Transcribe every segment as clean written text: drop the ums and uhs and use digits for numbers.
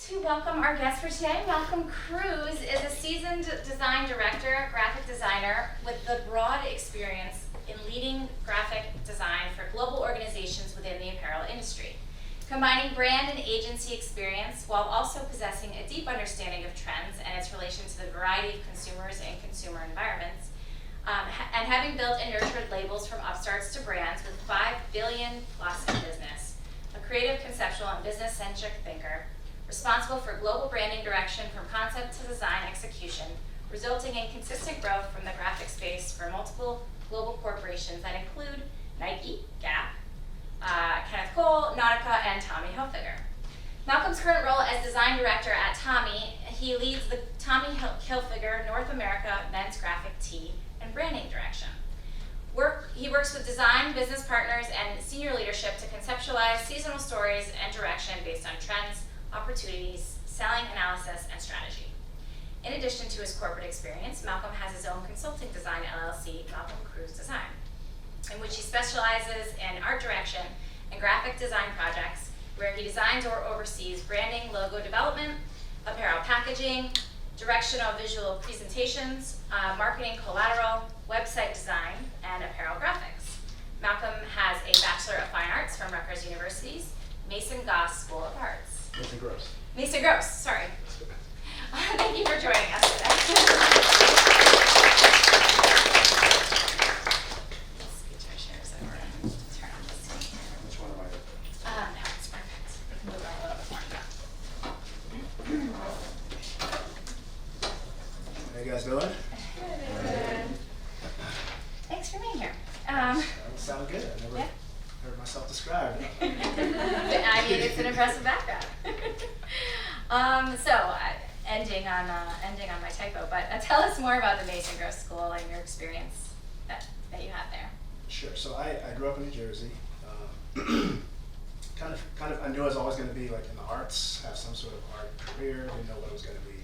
to welcome our guest for today. Malcolm Cruz is a seasoned design director, graphic designer with the broad experience in leading graphic design for global organizations within the apparel industry, combining brand and agency experience while also possessing a deep understanding of trends and its relation to the variety of consumers and consumer environments, and having built and nurtured labels from upstarts to brands with $5 billion plus in business. A creative, conceptual, and business-centric thinker, responsible for global branding direction from concept to design execution, resulting in consistent growth from the graphic space for multiple global corporations that include Nike, Gap, Kenneth Cole, Nautica, and Tommy Hilfiger. Malcolm's current role as design director at Tommy, he leads the Tommy Hilfiger North America men's graphic tee and branding direction. He works with design, business partners, and senior leadership to conceptualize seasonal stories and direction based on trends, opportunities, selling analysis, and strategy. In addition to his corporate experience, Malcolm has his own consulting design LLC, Malcolm Cruz Design, in which he specializes in art direction and graphic design projects where he designs or oversees branding, logo development, apparel packaging, directional visual presentations, marketing collateral, website design, and apparel graphics. Malcolm has a Bachelor of Fine Arts from Rutgers University's Mason Goss School of Arts. Mason Gross. Mason Gross, sorry. Thank you for joining us today. Let's get our chairs over and turn on this thing here. Which one am I? No, it's perfect. We can move on a little bit more. How you guys doing? Thanks for being here. That sound good. I never Yeah. heard myself described. I mean, it's an impressive background. Ending on my typo, but tell us more about the Mason Gross School and your experience that you had there. Sure. So I grew up in New Jersey. Kind of, I knew I was always going to be like in the arts, have some sort of art career. Didn't know what it was going to be.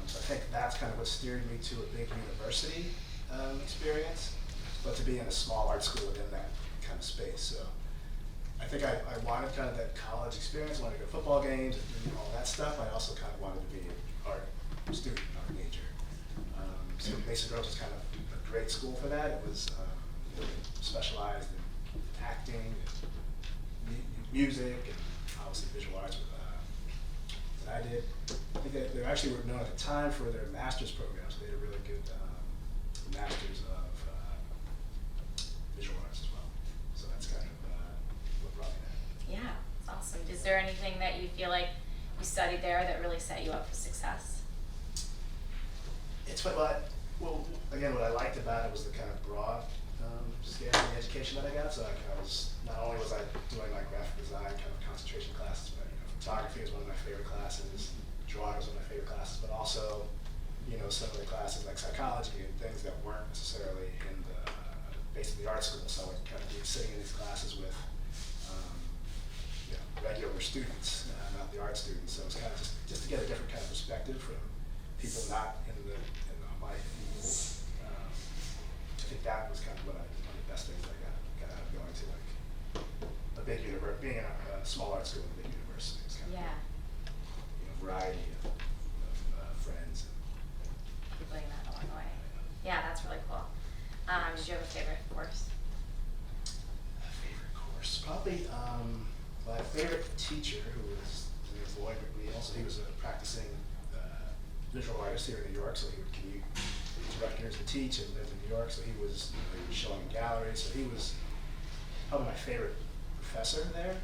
So I think that's kind of what steered me to a big university experience, but to be in a small art school within that kind of space. So I think I wanted kind of that college experience. I wanted to go to football games and do all that stuff. I also kind of wanted to be an art student, art major. So Mason Gross was kind of a great school for that. It was specialized in acting, and music, and obviously visual arts that I did. I think they actually were known at the time for their master's program, so they had a really good master's of visual arts as well. So that's kind of what brought me there. Yeah, it's awesome. Is there anything that you feel like you studied there that really set you up for success? It's what again, what I liked about it was the kind of broad scale of the education that I got. So I was, not only was I doing like graphic design kind of concentration classes, but photography was one of my favorite classes, drawing was one of my favorite classes, but also some of the classes like psychology and things that weren't necessarily in the basically art school. So I would kind of be sitting in these classes with regular students, not the art students. So it was kind of just to get a different kind of perspective from people not in my field. I think that was kind of one of the best things I got out of going to like a big university, being in a small art school in a big university. It's kind of variety of friends. People you met along the way. Yeah, that's really cool. Did you have a favorite course? A favorite course? Probably my favorite teacher, who was his name was Lloyd McNeil. So he was a practicing visual artist here in New York. So he would commute to Rutgers to teach and lived in New York. So he was showing in galleries. So he was probably my favorite professor there.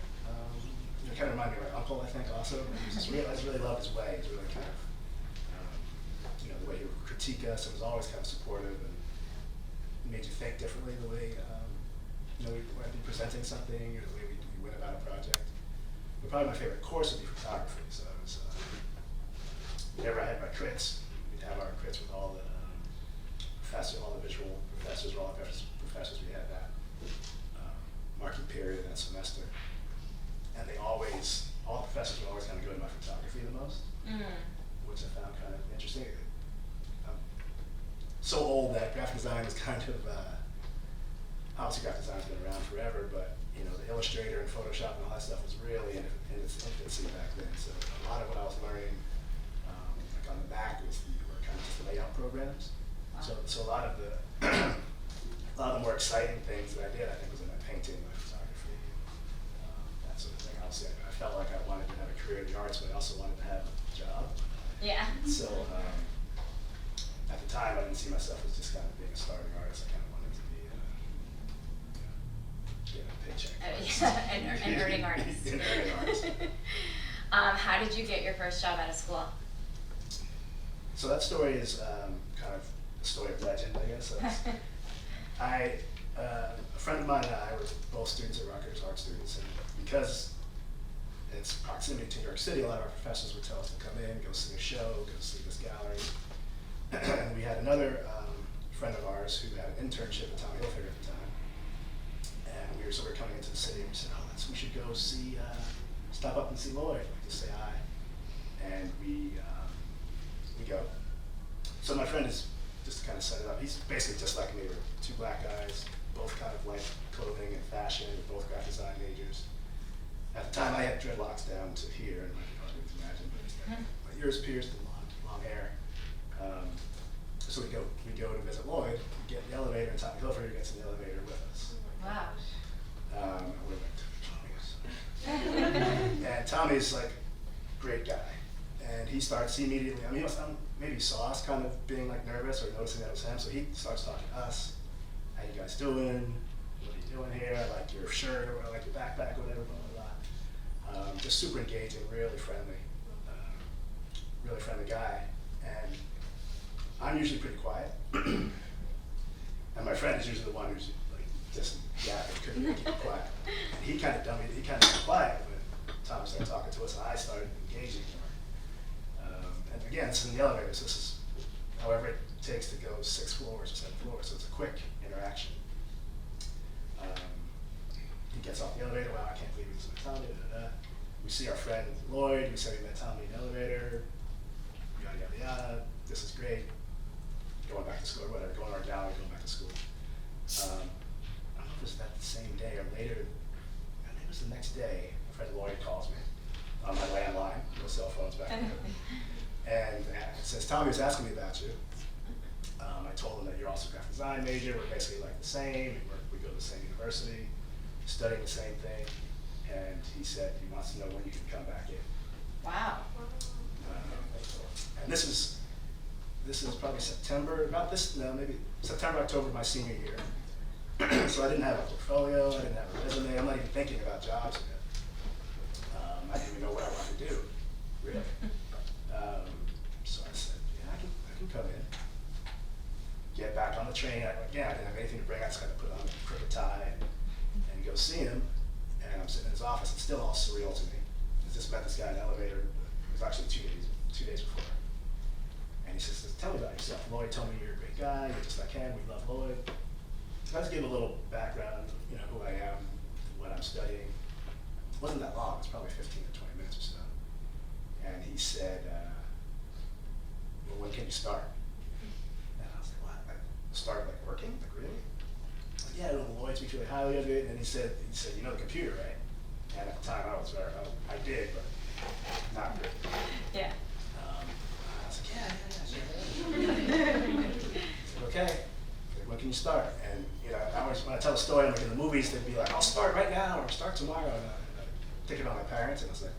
It kind of reminded me of my uncle, I think, also. I just really loved his way. He was really kind of, the way he would critique us. It was always kind of supportive and made you think differently the way, we might be presenting something or the way we went about a project. But probably my favorite course would be photography. So it was, whenever I had my crits, we'd have our crits with all the all the visual professors, or all the professors we had that marking period in that semester. And all the professors would always kind of go into my photography the most, which I found kind of interesting. I'm so old that graphic design is kind of, obviously graphic design's been around forever, but the Illustrator and Photoshop and all that stuff was really in its infancy back then. So a lot of the arts, but I also wanted to have a job. Yeah. So at the time, I didn't see myself as just kind of being a starving artist. I kind of wanted to be, getting a paycheck. Yeah, an earning artist. An earning artist. How did you get your first job out of school? So that story is kind of a story of legend, I guess. A friend of mine and I were both students at Rutgers, art students, and because it's proximity to New York City, a lot of our professors would tell us to come in, go see a show, go see this gallery. And we had another friend of ours who had an internship at Tommy Hilfiger at the time. And we were coming into the city and we said, we should go see, stop up and see Lloyd, just say hi. And we go. So my friend is, just to kind of set it up, he's basically just like me. We're two black guys, both kind of like clothing and fashion, we're both graphic design majors. At the time I had dreadlocks down to here, and I can't imagine, but my ears pierced and long hair. So we go to visit Lloyd, we get in the elevator, and Tommy Hilfiger gets in the elevator with us. Wow. We're like, and Tommy's like a great guy. And he immediately, I mean, maybe he saw us kind of being like nervous or noticing that it was him, so he starts talking to us. How you guys doing? What are you doing here? I like your shirt, or I like your backpack, whatever, blah, blah, blah. Just super engaging, really friendly guy. And I'm usually pretty quiet. And my friend is usually the one who's like just yapping, couldn't really keep quiet. And he kind of got quiet when Tom started talking to us, and I started engaging more. And again, it's in the elevator, so this is however it takes to go 6 floors or 7 floors, so it's a quick interaction. He gets off the elevator, wow, I can't believe he was with Tommy, We see our friend Lloyd, we say we met Tommy in the elevator, yada, yada, yada, this is great. Going back to school or whatever, going to our gallery, going back to school. I don't know if it was that same day or later, I think it was the next day, my friend Lloyd calls me on my landline, no cell phones back then. And it says, Tommy was asking me about you. I told him that you're also a graphic design major, we're basically like the same, we go to the same university, studying the same thing, and he said he wants to know when you can come back in. Wow. And this is probably September, maybe September, October of my senior year. So I didn't have a portfolio, I didn't have a resume, I'm not even thinking about jobs yet. I didn't even know what I wanted to do, really. So I said, yeah, I can come in. Get back on the train, I didn't have anything to bring, I just had to put on a crooked tie and go see him. And I'm sitting in his office, it's still all surreal to me. I just met this guy in the elevator, it was actually 2 days before. And he says, tell me about yourself. Lloyd told me you're a great guy, you're just like him, we love Lloyd. So I just gave a little background, who I am, what I'm studying. It wasn't that long, it was probably 15 or 20 minutes or so. And he said, well, when can you start? And I was like, what? Start like working? Like really? Like, yeah, Lloyd speaks really highly of it. And he said, you know the computer, right? And at the time I did, but not really. Yeah. I was like, yeah, sure. He said, okay, when can you start? And when I tell a story, like in the movies, they'd be like, I'll start right now or start tomorrow. And I think about my parents, and I was like,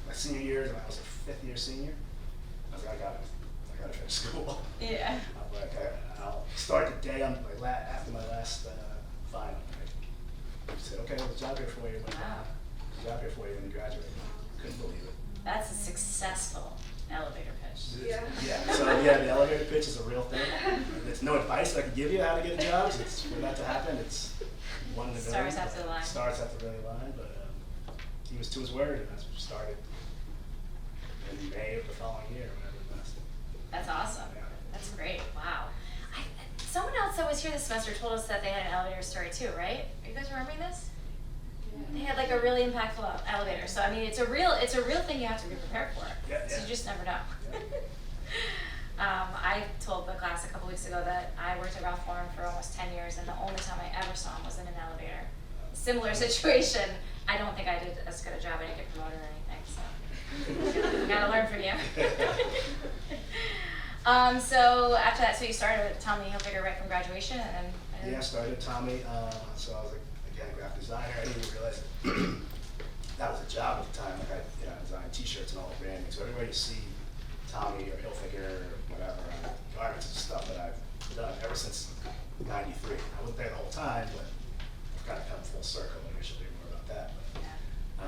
my senior year, and I was a 5th year senior. I was like, I got to finish school. Yeah. I'm like, I'll start the day after my last final. He said, okay, there's a job here for you. Wow. There's a job here for you when you graduate. Couldn't believe it. That's a successful elevator pitch. Yeah. So the elevator pitch is a real thing. There's no advice I can give you how to get a job. It's for that to happen. It's one in a million. Stars have to align. Stars have to really align. But he was to his word, and that's what started in May of the following year, whenever it was. That's awesome. Yeah. That's great. Wow. Someone else that was here this semester told us that they had an elevator story too, right? Are you guys remembering this? They had like a really impactful elevator. So I mean, it's a real thing you have to be prepared for. Yeah, So you just never know. Yeah. I told the class a couple weeks ago that I worked at Ralph Lauren for almost 10 years, and the only time I ever saw him was in an elevator. Similar situation. I don't think I did as good a job. I didn't get promoted or anything. So gotta learn from you. So after that, so you started with Tommy Hilfiger right from graduation, and then. Yeah, I started at Tommy. So I was again a graphic designer. I didn't even realize that was a job at the time. Like I designed t-shirts and all the branding. So everywhere you see Tommy or Hilfiger or whatever on garments and stuff that I've done ever since '93. I wasn't there the whole time, but I've kind of come full circle. Maybe I should do more about that. But,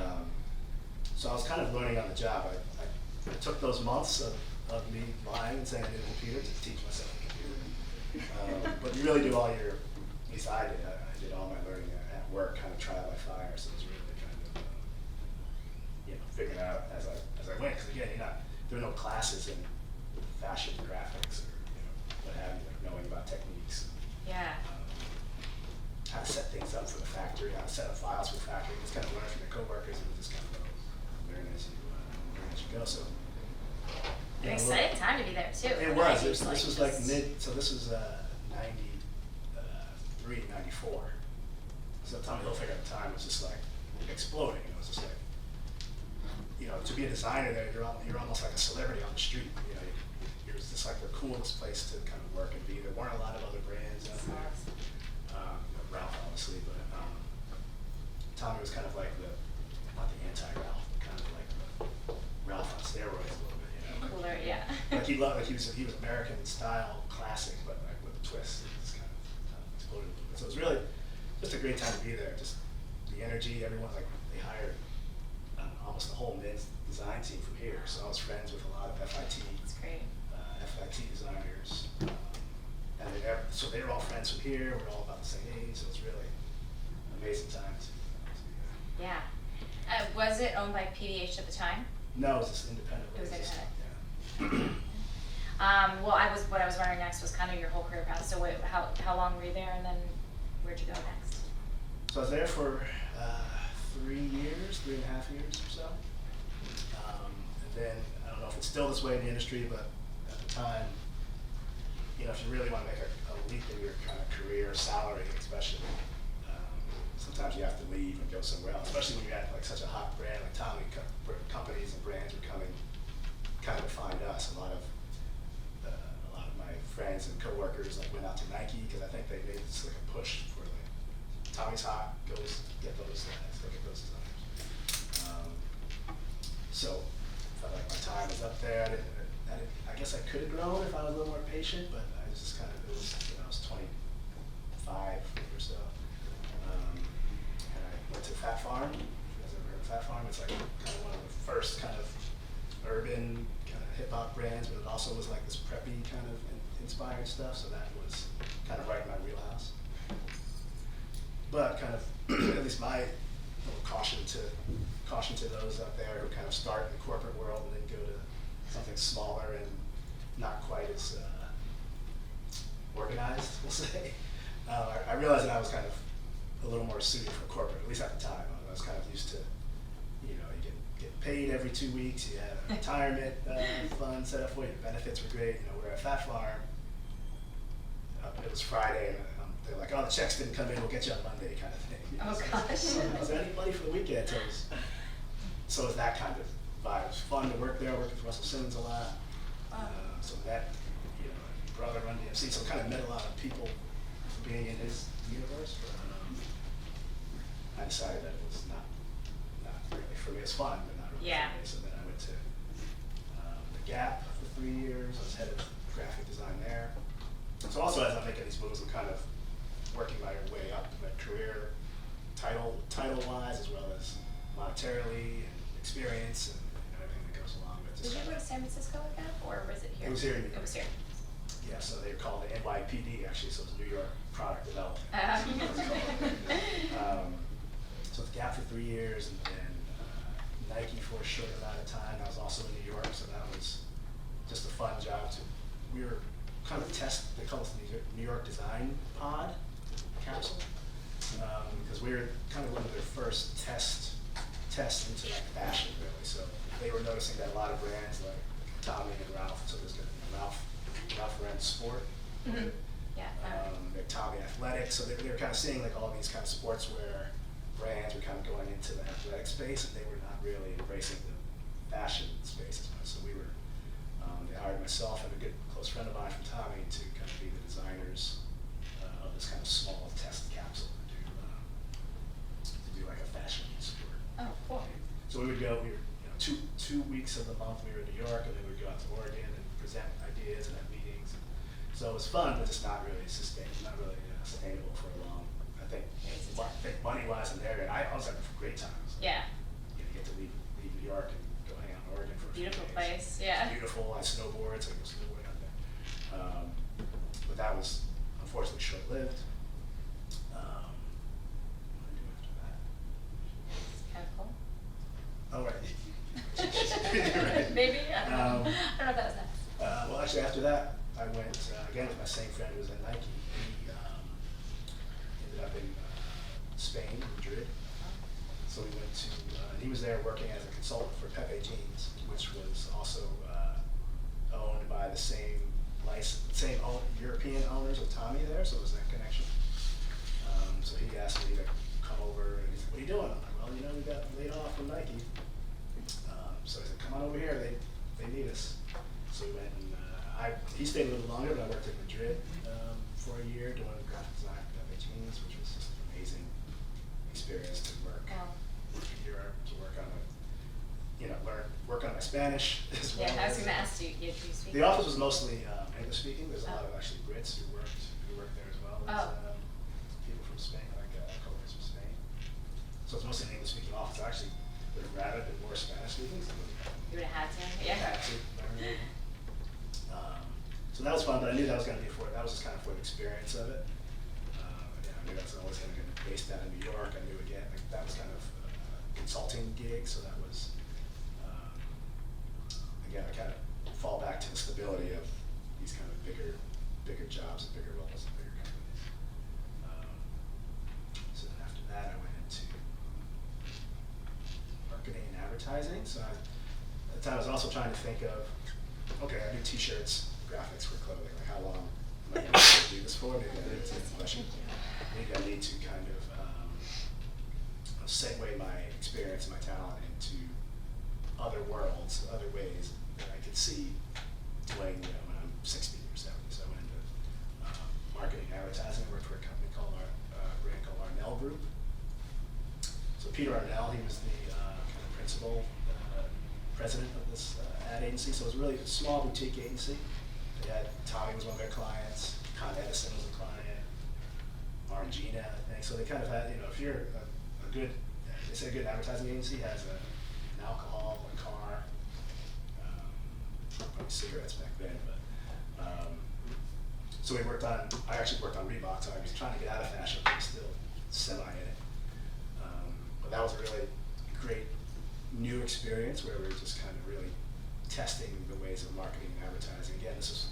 so I was kind of learning on the job. I took those months of me lying and saying I did a computer to teach myself a computer. But you really do all your, at least I did. I did all my learning at work, kind of trial by fire. So it was really kind of, figuring out as I went. Because again, there are no classes in fashion graphics or what have you, knowing about techniques. Yeah. How to set things up for the factory, how to set up files for the factory. Just kind of learn from your coworkers and just kind of learn as you go. So. An exciting time to be there too. It was. This was like so this was 93, 94. So Tommy Hilfiger at the time was just like exploding. It was just like, to be a designer there, you're almost like a celebrity on the street. It was just like the coolest place to kind of work and be. There weren't a lot of other brands out there. Ralph, obviously, but Tommy was kind of like not the anti-Ralph, but kind of like the Ralph on steroids a little bit, Cooler, yeah. Like he was American style classic, but like with a twist. It just kind of exploded a little bit. So it was really just a great time to be there. Just the energy, everyone, like they hired almost the whole men's design team from here. So I was friends with a lot of FIT. That's great. FIT designers. And so they were all friends from here. We're all about the same age. So it's really an amazing time to be there. Yeah. Was it owned by PVH at the time? No, it was just independent. It was independent. Yeah. What I was wondering next was kind of your whole career path. So how long were you there, and then where'd you go next? So I was there for 3 years, 3.5 years or so. And then, I don't know if it's still this way in the industry, but at the time, if you really want to make a leap in your kind of career, salary especially, sometimes you have to leave and go somewhere else, especially when you had like such a hot brand like Tommy. Companies and brands were coming kind of to find us. A lot of my friends and coworkers like went out to Nike because I think they made this like a push for like Tommy's hot, goes get those guys, go get those designers. So felt like my time was up there. I guess I could have grown if I was a little more patient, but I was just kind of I was 25 or so, and I went to Fat Farm. If you guys ever heard of Fat Farm? It's like kind of one of the first kind of urban kind of hip hop brands, but it also was like this preppy kind of inspired stuff. So that was kind of right in my wheelhouse. But kind of at least my little caution to those out there who kind of start in the corporate world and then go to something smaller and not quite as organized, we'll say. I realized that I was kind of a little more suited for corporate, at least at the time. I was kind of used to, you get paid every 2 weeks. You had a retirement fund set up for you. Benefits were great. We're at Fat Farm. It was Friday, and they're like, "Oh, the checks didn't come in. We'll get you on Monday," kind of thing. Oh gosh. Was there any money for the weekend? So it was that kind of vibe. It was fun to work there. I worked with Russell Simmons a lot. So that, brother run DMC. So kind of met a lot of people being in his universe. But I decided that it was not really for me. It's fun, but not really for me. So then I went to the Gap for 3 years. I was head of graphic design there. So also as I'm making these moves, I'm kind of working my way up in my career, title-wise, as well as monetarily and experience and everything that goes along with it. Did you go to San Francisco with that, or was it here? It was here. It was here. Yeah, so they're called the NYPD actually, so it was New York Product Development. So the Gap for 3 years, and then Nike for a short amount of time. I was also in New York, so that was just a fun job. We were kind of they call us the New York Design Pod capsule, because we were kind of one of their first tests into like fashion, really. So they were noticing that a lot of brands like Tommy and Ralph, so there's Ralph ran sport, Mm-hmm. Yeah. they're Tommy Athletic, so they were kind of seeing like all these kind of sportswear brands were kind of going into the athletic space, and they were not really embracing the fashion space as much. So we were, they hired myself and a good close friend of mine from Tommy to kind of be the designers of this kind of small test capsule to do like a fashion sport. Oh, cool. So we were two weeks of the month we were in New York, and then we'd go out to Oregon and present ideas and have meetings. So it was fun, but just not really sustainable for a long. I think money-wise in there, and I was having great times. Yeah. You get to leave New York and go hang out in Oregon for a few Beautiful days. place, yeah. It's beautiful. I snowboard, so I go snowboarding out there. But that was unfortunately short-lived. What did I do after that? It's kind of cool. Oh, right. Right. Maybe, I don't know. Um, I don't know if that was next. Well, actually, after that, I went again with my same friend who was at Nike. He ended up in Spain, Madrid. So we went to, and he was there working as a consultant for Pepe Jeans, which was also owned by the same European owners of Tommy there, so it was that connection. So he asked me to come over, and he said, "What are you doing?" I'm like, "Well, you know, we got laid off from Nike." So he said, "Come on over here, they need us." So we went, and he stayed a little longer, but I worked in Madrid for a year doing graphic design for Pepe Jeans, which was just an amazing experience to work in Europe, to work on work on my Spanish as well. Yeah, I was going to ask you, do you speak? The office was mostly English speaking. There's a lot of actually Brits who worked there as well. There's people from Spain, like coworkers from Spain. So it's mostly an English speaking office. I actually would have rather been more Spanish speaking. So You would have had to, yeah. had to learn it. So that was fun, but I knew that was going to be that was just kind of for the experience of it. I knew that was always going to be based out in New York. I knew again that was kind of a consulting gig, so that was again I kind of fall back to the stability of these kind of bigger jobs and bigger roles and bigger companies. So then after that, I went into marketing and advertising. So at the time, I was also trying to think of, okay, I do T-shirts, graphics for clothing. Like, how long am I going to do this for? Maybe I need to question. Maybe I need to kind of segue my experience and my talent into other worlds, other ways that I could see doing when I'm 60 or 70. So I went into marketing and advertising. I worked for a company called brand called Arnell Group. So Peter Arnell, he was the kind of principal president of this ad agency. So it was really a small boutique agency. They had Tommy was one of their clients, Con Edison was a client, Orangina, I think. So they kind of had, if you're a good, they say a good advertising agency has an alcohol, a car, probably cigarettes back then, but so I actually worked on Reebok, so I was trying to get out of fashion, but still semi in it. But that was a really great new experience where we were just kind of really testing the ways of marketing and advertising. Again, this is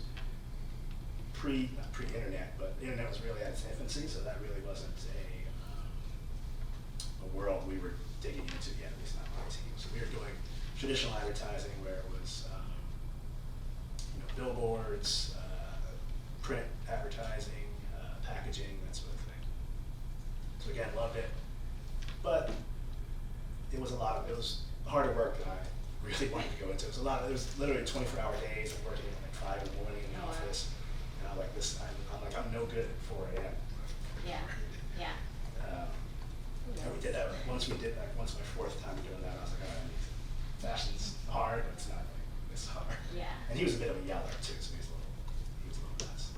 not pre-internet, but the internet was really at its infancy, so that really wasn't a world we were digging into yet, at least not my team. So we were doing traditional advertising where it was billboards, print advertising, packaging, that sort of thing. So again, loved it, but it was harder work than I really wanted to go into. It was literally 24-hour days of working at like 5 in the morning in the office. And I'm like I'm no good at 4 a.m. Yeah, yeah. And we did that. Once my fourth time doing that, I was like, all right, fashion's hard, but it's not like this hard. Yeah. And he was a bit of a yeller too, so he was a little nuts.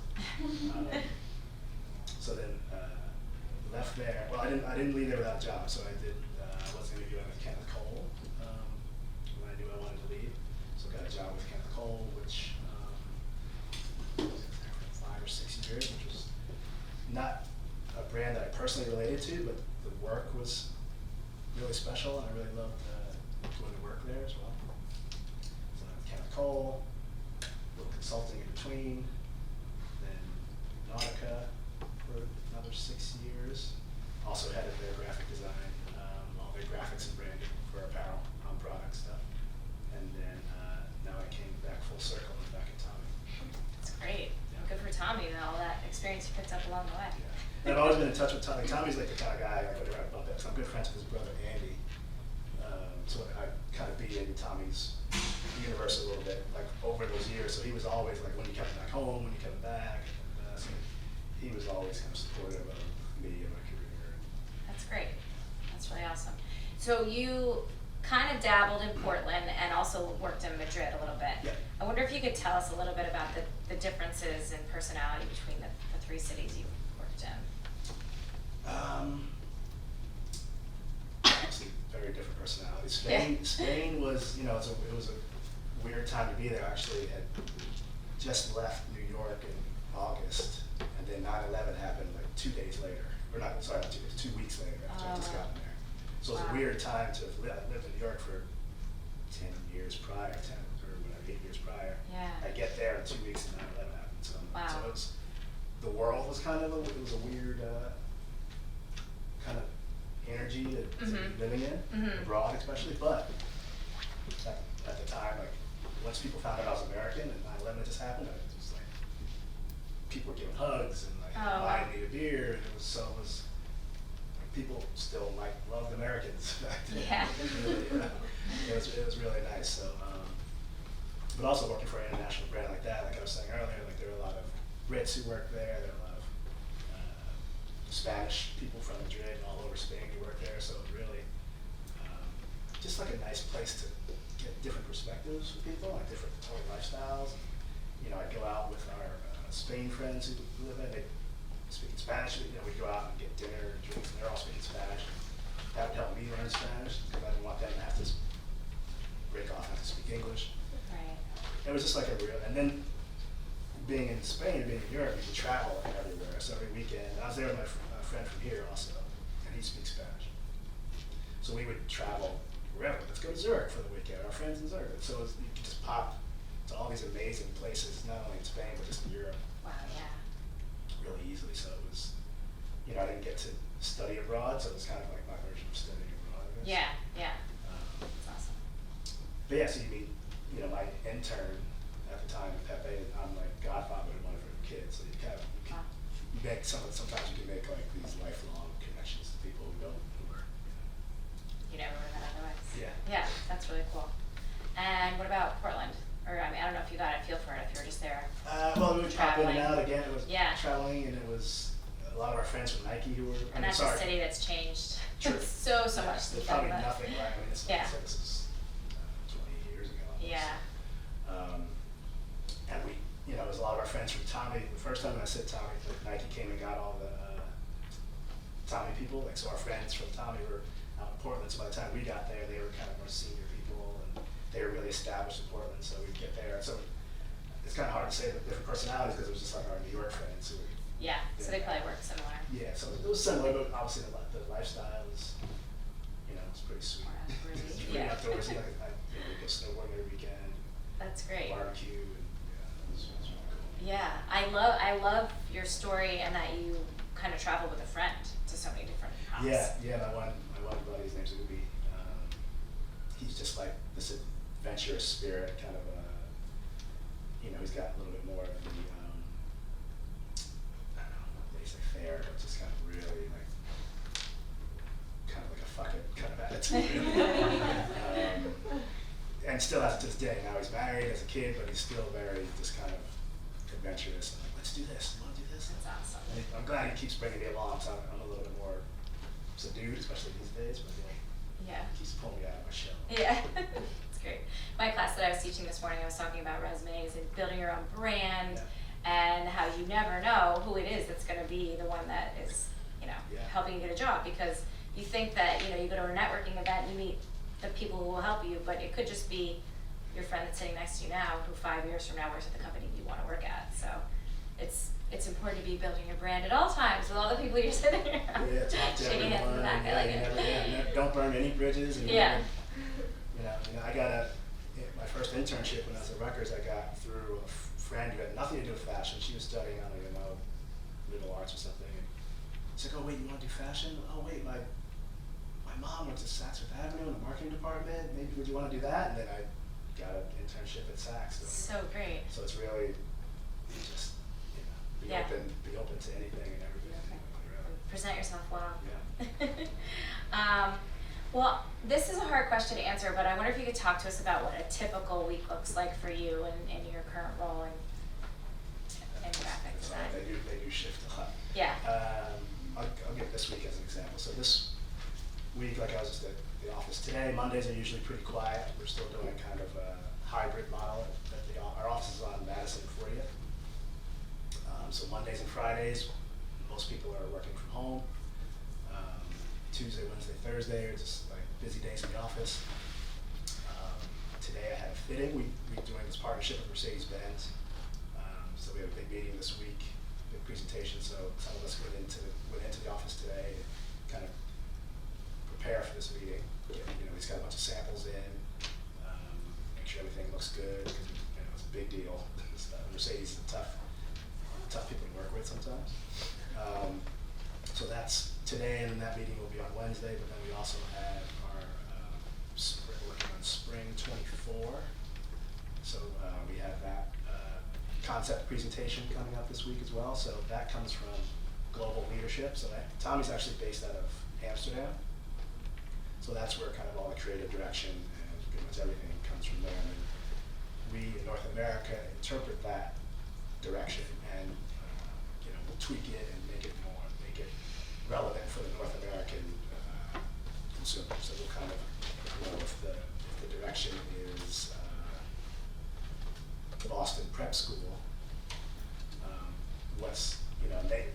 So then left there. Well, I didn't leave there without a job, so I was interviewing with Kenneth Cole when I knew I wanted to leave. So got a job with Kenneth Cole, which I was there for 5 or 6 years, which was not a brand that I personally related to, but the work was really special, and I really loved doing the work there as well. So Kenneth Cole, a little consulting in between, then Nautica for another 6 years. Also headed their graphic design, all their graphics and branding for apparel on product stuff. And then now I came back full circle and back at Tommy. That's great. Yeah. Good for Tommy, all that experience you picked up along the way. Yeah. And I've always been in touch with Tommy. Tommy's like the kind of guy I go around about that. So I'm good friends with his brother Andy. So I kind of be in Tommy's universe a little bit, like over those years. So he was always like, when you coming back home, when you coming back. So he was always kind of supportive of me and my career. That's great. That's really awesome. So you kind of dabbled in Portland and also worked in Madrid a little bit. Yeah. I wonder if you could tell us a little bit about the differences in personality between the three cities you worked in. Obviously, very different personalities. Spain was, it was a weird time to be there. Actually, had just left New York in August, and then 9/11 happened like 2 days later. Or not 2 days, 2 weeks later after I just gotten there. So it was a weird time to have lived in New York for 10 years prior, 10 or whatever, 8 years prior. Yeah. I get there in 2 weeks and 9/11 happened. So it was, the world was kind of, it was a weird kind of energy to be living in, abroad especially. But at the time, like, once people found out I was American and 9/11 just happened, it was like, people were giving hugs and like buying me a beer, and it was like, people still like loved Americans back then. Yeah. It was really nice. So, but also working for an international brand like that, like I was saying earlier, like there were a lot of Brits who worked there. There were a lot of Spanish people from Madrid and all over Spain who worked there. So it was really just like a nice place to get different perspectives from people, like different totally lifestyles. I'd go out with our Spain friends who live there. They speak Spanish. We'd go out and get dinner and drinks, and they're all speaking Spanish. That would help me learn Spanish because I didn't want them to have to break off and have to speak English. Right. It was just like a real, and then being in Spain, being in Europe, you could travel everywhere. So every weekend, and I was there with my friend from here also, and he speaks Spanish. So we would travel wherever. Let's go to Zurich for the weekend. Our friends in Zurich. So you could just pop to all these amazing places, not only in Spain but just in Europe. Wow. Yeah. Really easily. So it was, I didn't get to study abroad, so it was kind of like my version of studying abroad, I guess. Yeah. Yeah. That's awesome. But yeah, so you meet, my intern at the time, Pepe, I'm like godfather to one of her kids, so you kind of, you make sometimes you can make like these lifelong connections to people who are. You never would have met otherwise. Yeah. Yeah, that's really cool. And what about Portland? Or I don't know if you got a feel for it, if you were just there. Well, we would pop in and traveling. out again. It was Yeah. traveling, and it was a lot of our friends from Nike who were. And that's a city that's changed True. so Yeah, much. there's since probably then. nothing, right? I mean, it's Yeah. like I said, this is 20 years ago. Almost. Yeah. And we, it was a lot of our friends from Tommy. The first time I said Tommy, like Nike came and got all the Tommy people. Like, so our friends from Tommy were out in Portland. So by the time we got there, they were kind of more senior people, and they were really established in Portland. So we'd get there. So it's kind of hard to say the different personalities because it was just like our New York friends who were. Yeah, so they probably work similar. Yeah, so it was similar, but obviously the lifestyle is, it's pretty sweet. More outdoorsy. It's pretty Yeah. outdoorsy. Like, we go snowboarding every weekend, That's great. barbecue, and it was really cool. Yeah, I love your story and that you kind of travel with a friend to so many different hops. Yeah, my one buddy, his name's Ubi. He's just like this adventurous spirit, kind of. He's got a little bit more of the, I don't know, they say fair, but just kind of really like, kind of like a fuck it kind of attitude. And still has to this day. Now he's married, has a kid, but he's still very just kind of adventurous. And like, let's do this. You want to do this? That's awesome. And I'm glad he keeps bringing me along, so I'm a little bit more subdued, especially these days. But Yeah. he keeps pulling me out of my shell. Yeah, it's great. My class that I was teaching this morning, I was talking about resumes and building your own brand, and how you never know who it is that's going to be the one that is, helping you get a job. Because you think that, you go to a networking event and you meet the people who will help you, but it could just be your friend that's sitting next to you now, who 5 years from now works at the company you want to work at. So it's important to be building your brand at all times with all the people you're sitting around. Yeah, talk to shaking hands in the everyone. back. I like it. Don't burn any bridges. And Yeah. I got my first internship when I was at Rutgers, I got through a friend who had nothing to do with fashion. She was studying, I don't know, liberal arts or something. And she's like, oh, wait, you want to do fashion? Oh, wait, my mom went to Saks Fifth Avenue in the marketing department. Maybe would you want to do that? And then I got an internship at Saks. So great. So it's really just, be open to anything and everything. Present yourself well. Yeah. Well, this is a hard question to answer, but I wonder if you could talk to us about what a typical week looks like for you in your current role in graphic design. They do shift a lot. Yeah. I'll give this week as an example. So this week, like I was just at the office today. Mondays are usually pretty quiet. We're still doing kind of a hybrid model our office is on Madison 40th. So Mondays and Fridays, most people are working from home. Tuesday, Wednesday, Thursday are just like busy days in the office. Today I had a fitting. We're doing this partnership with Mercedes-Benz. So we have a big meeting this week, big presentation. So some of us went into the office today to kind of prepare for this meeting. He's got a bunch of samples in, make sure everything looks good, because it's a big deal. Mercedes is tough people to work with sometimes. So that's today, and that meeting will be on Wednesday, but then we also have our, working on Spring 24. So we have that concept presentation coming up this week as well. So that comes from Global Leadership. So Tommy's actually based out of Amsterdam. So that's where kind of all the creative direction and pretty much everything comes from there. And we in North America interpret that direction and we'll tweak it and make it relevant for the North American consumer. So we'll kind of if the direction is Boston Prep School,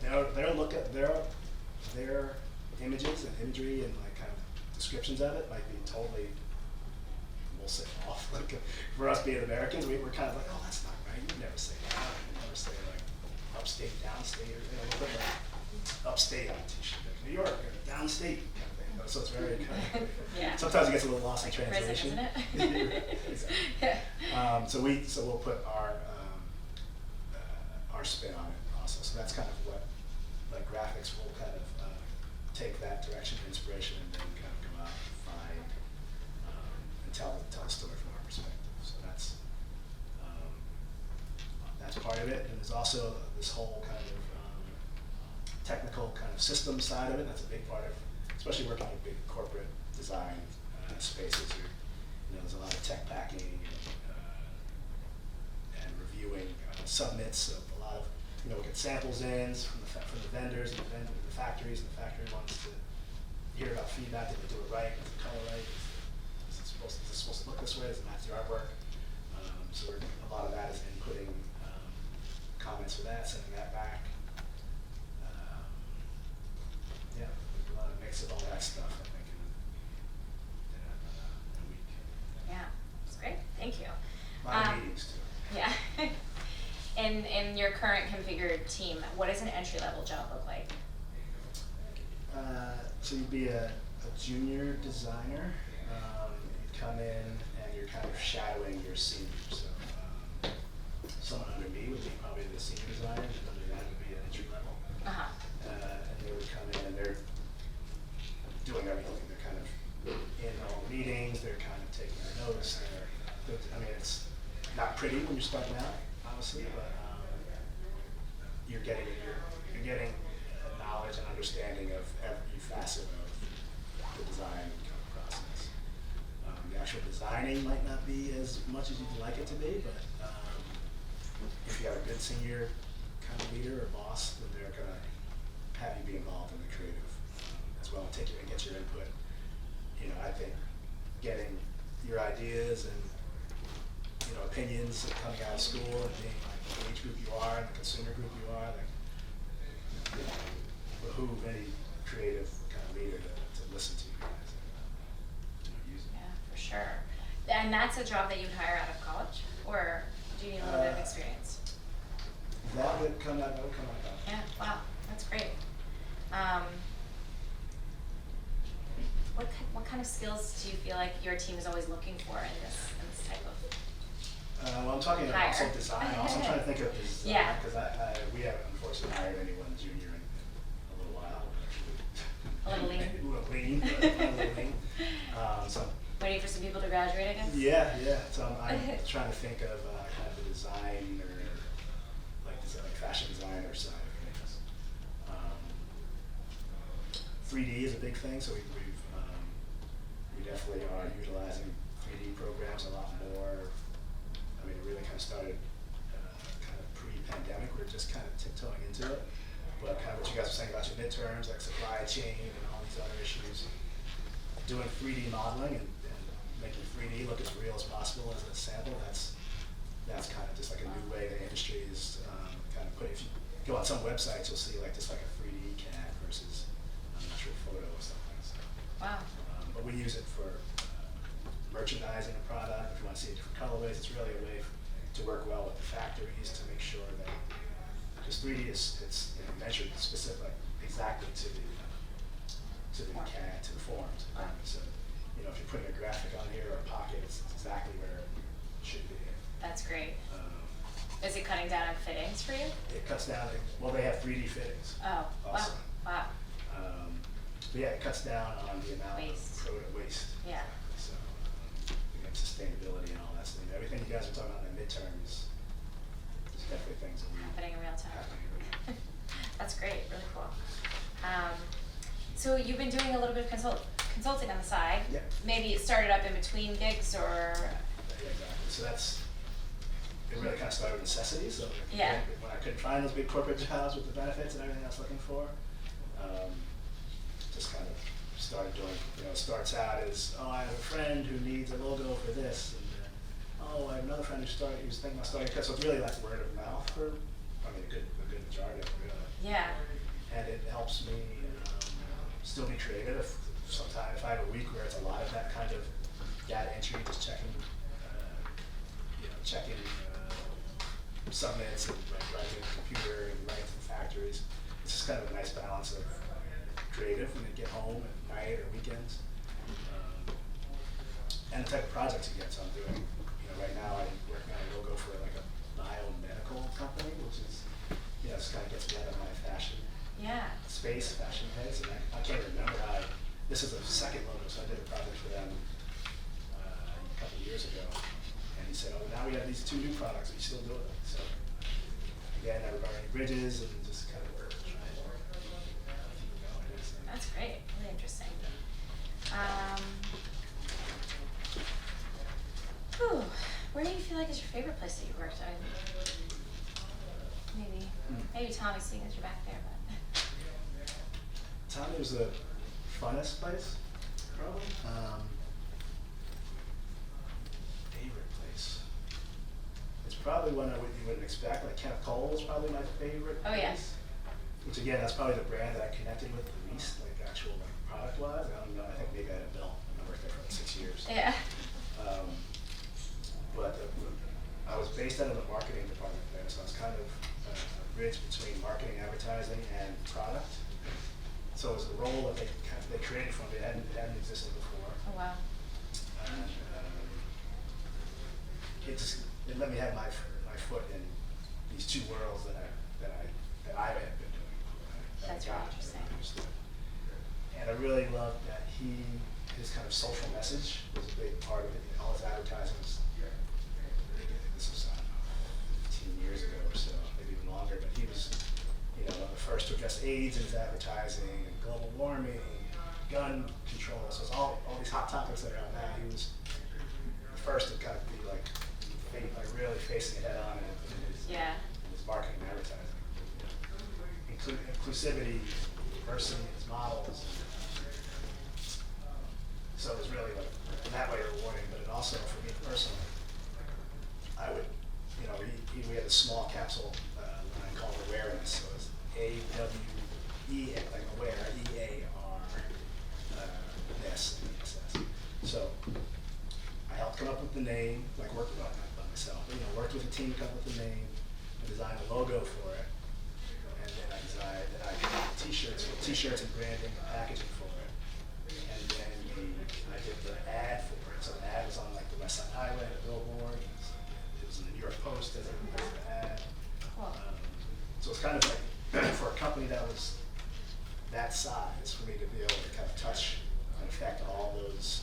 they'll look at their images and imagery and like kind of descriptions of it might be totally, we'll say off. Like for us being Americans, we're kind of like, oh, that's not right. You never say that. You never say like upstate, downstate, or we'll put like upstate on a t-shirt, like New York or downstate kind of thing. So it's very kind of, Yeah. sometimes it gets a little lost in Like translation. prison, isn't it? Exactly. Yeah. So we'll put our spin on it also. So that's kind of what, like graphics will kind of take that direction of inspiration and then kind of go out and find and tell the story from our perspective. So that's part of it. And there's also this whole kind of technical kind of system side of it. That's a big part of, especially working in big corporate design spaces. There's a lot of tech packing and reviewing submits of a lot of, we get samples in from the vendors and the factories, and the factory wants to hear about feedback. Did they do it right? Is the color right? Is it supposed to look this way? Does it match the artwork? So a lot of that is inputting comments for that, sending that back. A lot of mix of all that stuff, I think, in a week. Yeah, it's great. Thank you. A lot of meetings too. Yeah. In your current configured team, what does an entry-level job look like? So you'd be a junior designer. You'd come in and you're kind of shadowing your senior. So someone under me would be probably the senior designer, and under that would be an entry level. Uh-huh. And they would come in and they're doing everything. They're kind of in all the meetings. They're kind of taking their notes. It's not pretty when you're starting out, obviously, but you're getting knowledge and understanding of every facet of the design kind of process. The actual designing might not be as much as you'd like it to be, but if you have a good senior kind of leader or boss, then they're going to have you be involved in the creative as well, and take you and get your input. I think getting your ideas and opinions coming out of school and being like the age group you are and the consumer group you are, like behoove any creative kind of leader to listen to you guys and use it. Yeah, for sure. And that's a job that you'd hire out of college, or do you need a little bit of experience? That would come out. Yeah. Wow, that's great. What kind of skills do you feel like your team is always looking for in this type of? Well, I'm talking about also design. Also, I'm trying to think of design Yeah. because we haven't unfortunately hired anyone junior in a little while. A little lean. A little lean. A little lean. So Waiting for some people to graduate, I guess? yeah. So I'm trying to think of kind of the design or like fashion designer side of things. 3D is a big thing, so we definitely are utilizing 3D programs a lot more. It really kind of started kind of pre-pandemic. We're just kind of tiptoeing into it. But kind of what you guys were saying about your midterms, like supply chain and all these other issues. doing 3D modeling and making 3D look as real as possible as a sample, that's kind of just like a new way the industry is kind of putting. If you go on some websites, you'll see like just like a 3D CAD versus an actual photo or something. So, Wow. but we use it for merchandising a product. If you want to see different colorways, it's really a way to work well with the factories to make sure that, because 3D it's measured specific exactly to the CAD, to the forms. So if you're putting a graphic on here or a pocket, it's exactly where it should be. That's great. Is it cutting down on fittings for you? It cuts down. Well, they have 3D fittings. Oh, also. wow. But yeah, it cuts down on the amount Waste. of waste. Yeah. So again, sustainability and all that stuff. Everything you guys are talking about in the midterms is definitely things that we Happening in real time. happening in real time. That's great, really cool. So you've been doing a little bit of consulting on the side. Yeah. Maybe it started up in between gigs or. Yeah, exactly. So it really kind of started with necessity. So Yeah. when I couldn't find those big corporate jobs with the benefits and everything I was looking for, just kind of started doing, it starts out as, oh, I have a friend who needs a logo for this, and oh, I have another friend who's thinking about starting a cut. So it's really like word of mouth for, a good majority of it, really. Yeah. And it helps me still be creative. Sometimes if I have a week where it's a lot of that kind of data entry, just checking submits and writing on the computer and writing to the factories. It's just kind of a nice balance of creative when they get home at night or weekends, and the type of projects you get. So I'm doing, right now I'm working on a logo for like a biomedical company, which is, just kind of gets me out of my fashion space, fashion heads, and I can't remember how this is the second logo, so I did a project for them a couple of years ago, and he said, oh, now we have these 2 new products, are you still doing it? So again, never burning bridges, and just kind of trying to keep it going. So. That's great, really interesting. Where do you feel like is your favorite place that you worked? Maybe Tommy, seeing as you're back there, but. Tommy was the funnest place, probably. Favorite place. It's probably one you wouldn't expect. Like Kenneth Cole was probably my favorite Oh, place. yeah. Which again, that's probably the brand that I connected with the least, like actual product wise. I don't know. I think maybe I had a bill. I worked there for like 6 years. Yeah. But I was based out of the marketing department there, so I was kind of a bridge between marketing, advertising, and product. So it was a role that they created for me. It hadn't existed before. Oh, wow. And it let me have my foot in these 2 worlds that I had been doing. That's really interesting. And I really loved that his kind of social message was a big part of it. All his advertising was, this was, I don't know, 15 years ago or so, maybe even longer, but he was, one of the first to address AIDS in his advertising, and global warming, gun control. So it's all these hot topics that are out now. He was the first to kind of be like really facing it head on in his marketing and advertising. Inclusivity, diversity in his models. So it was really like in that way rewarding, but it also for me personally, I would, we had a small capsule line called Awareness. So it was AWE, like aware, EARNESS. So I helped come up with the name, like worked on it by myself, worked with a team to come up with the name, I designed a logo for it, and then I designed t-shirts and branding and packaging for it. And then I did the ad for it. So the ad was on like the West Side Highway, the billboard. It was in the New York Post as an ad. Cool. So it's kind of like for a company that was that size, for me to be able to kind of touch and affect all those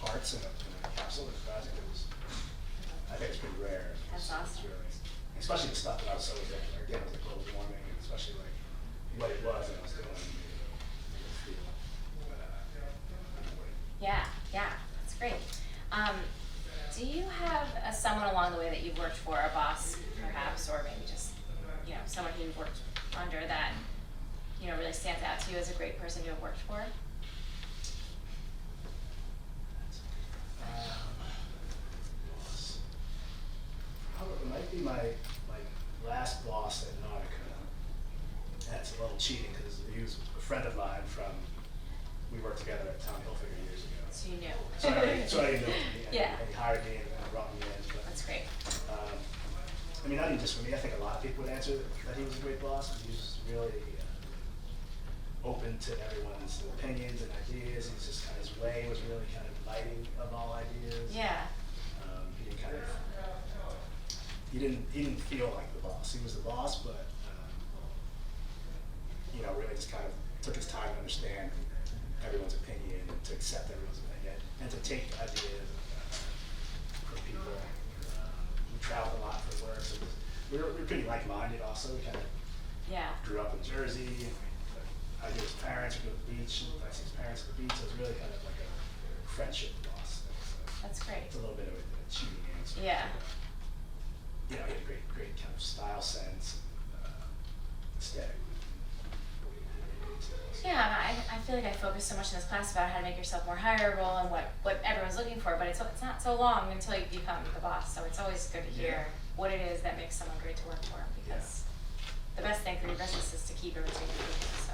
parts in a capsule of the project, I think it's pretty rare. That's awesome. It's really, especially the stuff that I was so again with the global warming, and especially like what it was that I was doing. Yeah, that's great. Do you have someone along the way that you've worked for, a boss perhaps, or maybe just someone who you've worked under that really stands out to you as a great person to have worked for? Boss. Probably, it might be my last boss at Nautica. That's a little cheating because he was a friend of mine from, we worked together at Tommy Hilfiger years ago. So you knew. So I knew him, Yeah. and he hired me and brought me in. But, That's great. I mean, not even just for me, I think a lot of people would answer that he was a great boss, but he was really open to everyone's opinions and ideas. He's just kind of, his way was really kind of inviting of all ideas. Yeah. He didn't kind of, he didn't feel like the boss. He was the boss, but, you know, really just kind of took his time to understand everyone's opinion and to accept everyone's opinion and to take ideas from people. We traveled a lot for work, so we were pretty like-minded also. We kind of Yeah. grew up in Jersey. And I knew his parents, we go to the beach, and I see his parents at the beach, so it was really kind of like a friendship boss. That's great. It's a little bit of a cheating answer. Yeah. You know, he had a great kind of style sense and aesthetic. Yeah, I feel like I focus so much in this class about how to make yourself more hireable and what everyone's looking for, but it's not so long until you become the boss, so it's always good to hear what it is that makes someone great to work for, because the best thing for your business is to keep everything improving, so.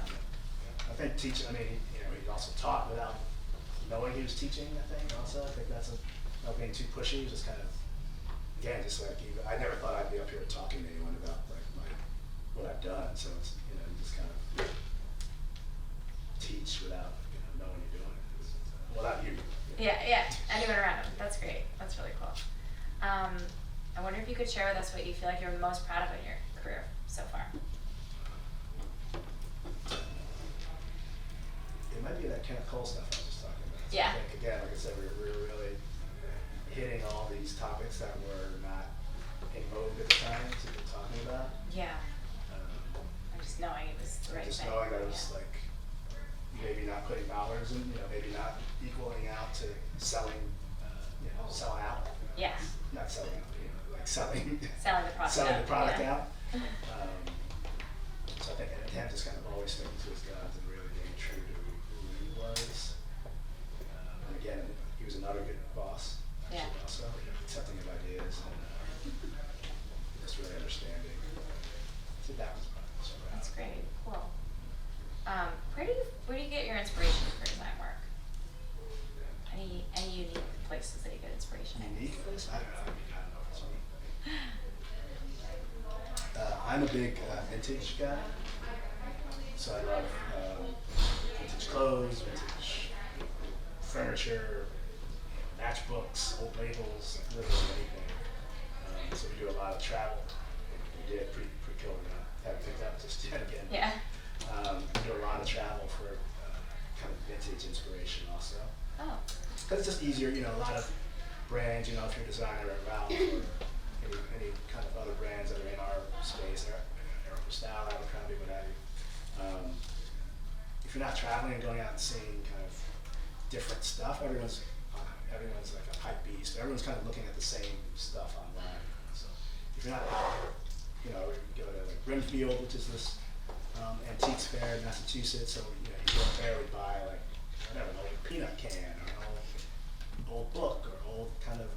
I think teaching, I mean, you know, he also taught without knowing he was teaching, I think, also. I think that's not being too pushy, just kind of, again, just like, I never thought I'd be up here talking to anyone about like what I've done, so it's, you know, you just kind of teach without, you know, knowing you're doing it. Without you. Yeah, anyone around him, that's great, that's really cool. I wonder if you could share with us what you feel like you're most proud of in your career so far. It might be that Kenneth Cole stuff I was just talking about. So Yeah. I think, again, like I said, we're really hitting all these topics that were not in vogue at the time to be talking about. Yeah, Um, and just knowing it was the right just thing. knowing that it was Yeah. like, maybe not putting dollars in, you know, maybe not equaling out to selling, you know, selling out. Yeah. Not selling out, you know, like selling. Selling the product selling out, the product yeah. out. So I think him just kind of always sticking to his guns and really being true to who he was. And again, he was another good boss, actually, Yeah. also, accepting of ideas and just really understanding. So that was probably so proud. That's great, cool. Where do you get your inspiration for design work? Any unique places that you get inspiration in? Unique place? I don't know. I mean, I don't know if it's unique. I'm a big vintage guy, so I love vintage clothes, vintage furniture, matchbooks, old labels, like literally anything. So we do a lot of travel. We did pre-COVID. Haven't picked up just yet again. Yeah. We do a lot of travel for kind of vintage inspiration also. Oh, Because it's just easier, you know, a lot of brands, you know, if you're a designer at Ralph or any kind of other brands that are in our space, Aeropostale, Abercrombie, what have you. If you're not traveling and going out and seeing kind of different stuff, everyone's like a hype beast. Everyone's kind of looking at the same stuff online. So if you're not out, you know, you go to like Brimfield, which is this antiques fair in Massachusetts. So you know, you go there, we buy like whatever, an old peanut can or an old book or old kind of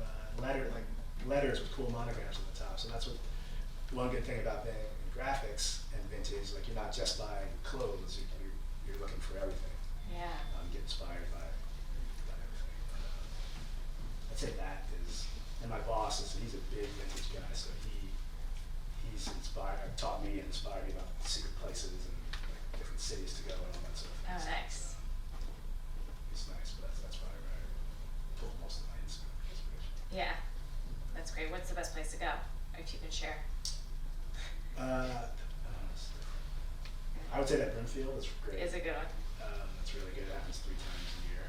letters with cool monograms on the top. So that's what one good thing about being in graphics and vintage. Like you're not just buying clothes; you're looking for everything. yeah. Get inspired by everything. I'd say that is, and my boss he's a big vintage guy, so he's taught me and inspired me about secret places and like, different cities to go and all that sort of thing. Oh, nice. It's nice, but that's probably where I pull most of my inspiration. Yeah, that's great. What's the best place to go, if you can share? I would say that Brimfield is great. Is a good one. It's really good. It happens 3 times a year.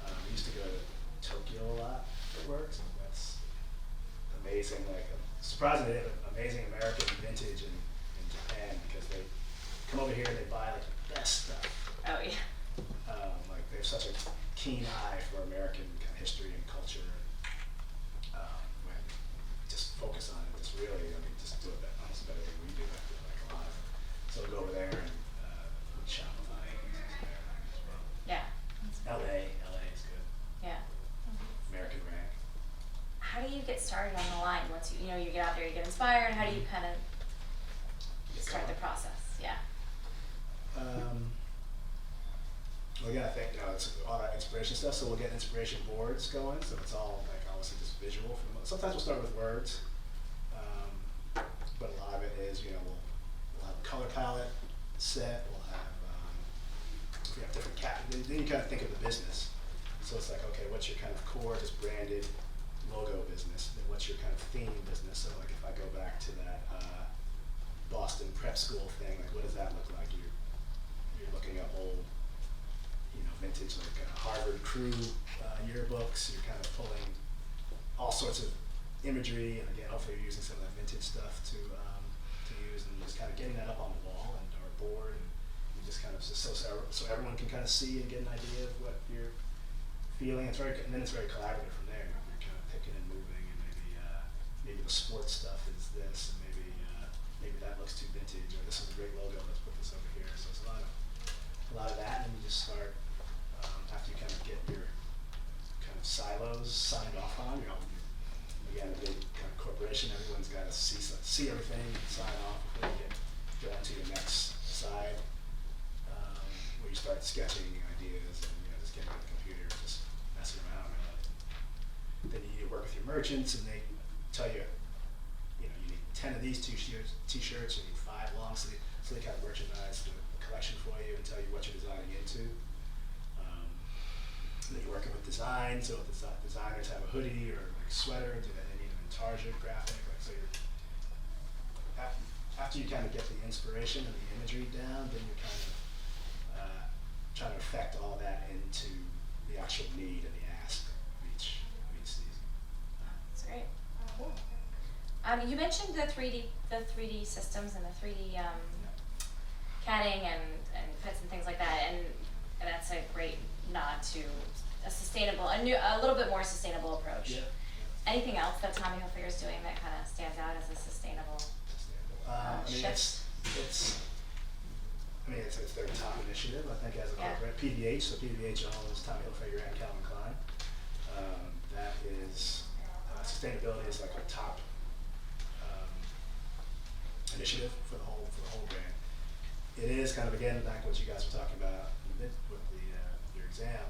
We used to go to Tokyo a lot for work, so that's amazing. Like, surprisingly, they have amazing American vintage in Japan because they come over here and they buy like the best stuff. Oh, yeah. Like they have such a keen eye for American kind of history and culture. When we just focus on it, just really, I mean, just do it almost better than we do. I feel like a lot. So we'll go over there and shop there as well. Yeah. LA is good. Yeah. get started on the line once you know you get out there, you get inspired? How do you kind of start the process? Yeah. Well, again, I think, it's all that inspiration stuff, so we'll get inspiration boards going, so it's all like obviously just visual. Sometimes we'll start with words, but a lot of it is, we'll have a color palette set, we'll have, if we have different then you kind of think of the business. So it's like, okay, what's your kind of core, just branded logo business, then what's your kind of theme business? So like if I go back to that Boston prep school thing, like what does that look like? You're looking up old, vintage like Harvard crew yearbooks. You're kind of pulling all sorts of imagery, and again, hopefully you're using some of that vintage stuff to use, and just kind of getting that up on the wall and or board, and you just kind of so everyone can kind of see and get an idea of what you're feeling. And then it's very collaborative from there. You're kind of picking and moving, and maybe the sports stuff is this, and maybe that looks too vintage, or this is a great logo. Let's put this over here. So it's a lot of that, and then you just start. After you kind of get your kind of silos signed off on, again, a big kind of corporation, everyone's got to see everything and sign off before you get on to your next side, where you start sketching ideas and just getting on the computer and just messing around. Then you need to work with your merchants, and they tell you, you need 10 of these t-shirts, you need 5 long sleeve, so they kind of merchandise the collection for you and tell you what you're designing into. Then you're working with design, so if the designers have a hoodie or like sweater, do they need an intarsia graphic? Like, so you're after you kind of get the inspiration and the imagery down, then you're kind of trying to affect all that into the actual need and the ask of each season. That's great. Cool. You mentioned the 3D systems and the 3D CADing and fits and things like that, and that's a great nod to a little bit more sustainable approach. Yeah. Anything else that Tommy Hilfiger is doing that kind of stands out as a sustainable shift? It's their top initiative, I think, as a corporate. PVH, so PVH owns Tommy Hilfiger and Calvin Klein. That is, sustainability is like our top initiative for the whole brand. It is kind of, again, back to what you guys were talking about with your exam.